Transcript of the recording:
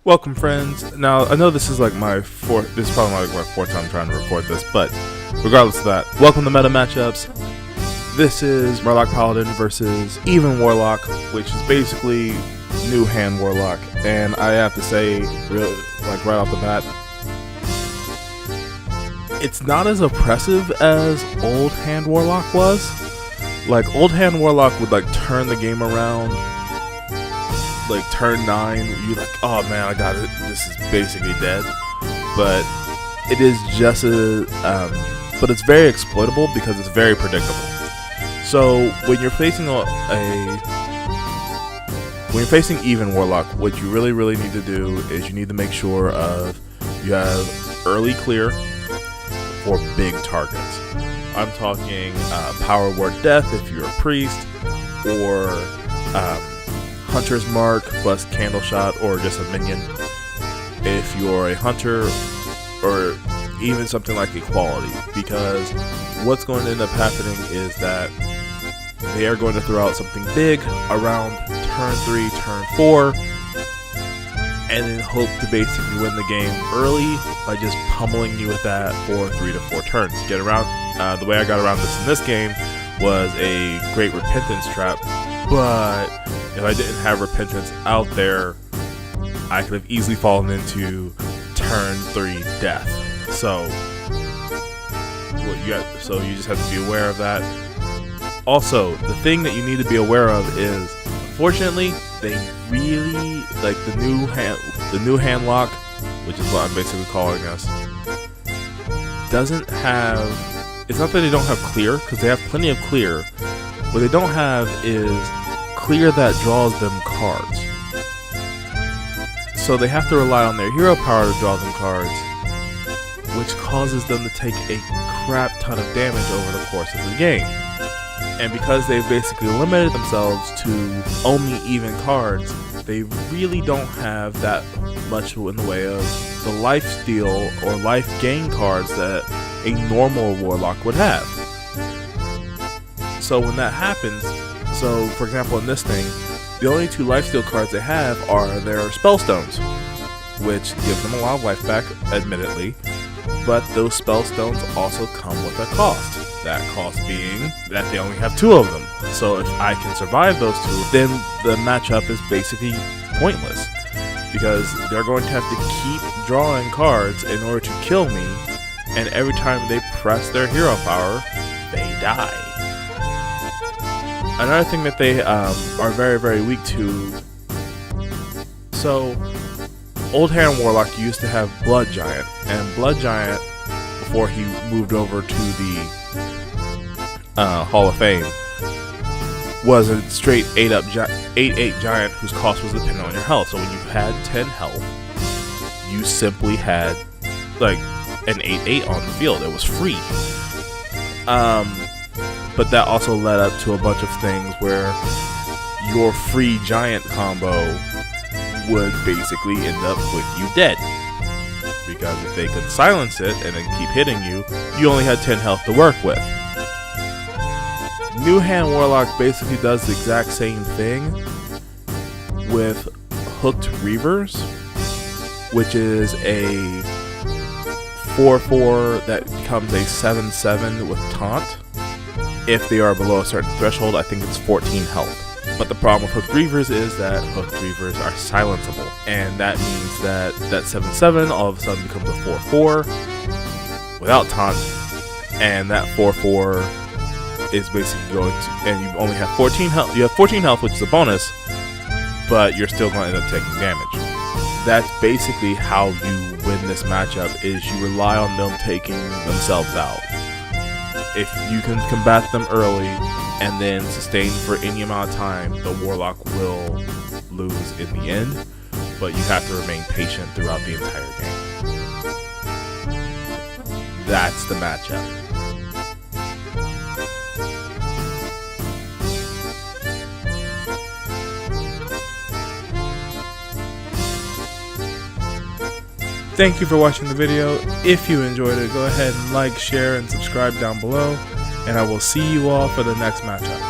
Welcome, friends. Now, I know this is like this is probably like my fourth time trying to record this, but regardless of that, welcome to Meta Matchups. This is Murloc Paladin versus Even Warlock, which is basically new hand Warlock. And I have to say, really, like right off the bat, it's not as oppressive as old hand Warlock was. Like, old hand Warlock would like turn the game around. Like turn 9, you're like, oh man, I got it. This is basically dead. But it is just but it's very exploitable because it's very predictable. So when you're facing Even Warlock, what you really need to do is you need to make sure you have early clear for big targets. I'm talking Power Word Death if you're a priest, or Hunter's Mark plus Candle Shot, or just a minion if you're a hunter, or even something like Equality, because what's going to end up happening is that they are going to throw out something big around turn 3, turn 4, and then hope to basically win the game early by just pummeling you with that for 3 to 4 turns. Get around. The way I got around this in this game was a Great Repentance Trap, but if I didn't have Repentance out there, I could have easily fallen into turn 3 death. So you just have to be aware of that. Also, the thing that you need to be aware of is, unfortunately, they really like the new Handlock, which is what I'm basically calling us, doesn't have. It's not that they don't have clear, because they have plenty of clear. What they don't have is clear that draws them cards. So they have to rely on their hero power to draw them cards, which causes them to take a crap ton of damage over the course of the game. And because they've basically limited themselves to only even cards, they really don't have that much in the way of the life steal or life gain cards that a normal Warlock would have. So when that happens, so for example in this thing, the only 2 lifesteal cards they have are their Spellstones, which give them a lot of life back, admittedly, but those Spellstones also come with a cost. That cost being that they only have 2 of them. So if I can survive those 2, then the matchup is basically pointless, because they're going to have to keep drawing cards in order to kill me, and every time they press their hero power, they die. Another thing that they are very weak to, so old hand Warlock used to have Blood Giant, and Blood Giant, before he moved over to the Hall of Fame, was a straight 8/8 giant whose cost was dependent on your health. So when you had 10 health, you simply had like an 8/8 on the field. It was free. But that also led up to a bunch of things where your free giant combo would basically end up with you dead. Because if they could silence it and then keep hitting you, you only had 10 health to work with. New Hand Warlock basically does the exact same thing with Hooked Reavers, which is a 4/4 that becomes a 7/7 with Taunt. If they are below a certain threshold, I think it's 14 health. But the problem with Hooked Reavers is that Hooked Reavers are silenceable, and that means that 7/7 all of a sudden becomes a 4/4 without Taunt, and that 4/4 is basically going to, and you only have 14 health. You have 14 health, which is a bonus, but you're still going to end up taking damage. That's basically how you win this matchup, is you rely on them taking themselves out. If you can combat them early and then sustain for any amount of time, the Warlock will lose in the end, but you have to remain patient throughout the entire game. That's the matchup. Thank you for watching the video. If you enjoyed it, go ahead and like, share, and subscribe down below, and I will see you all for the next matchup.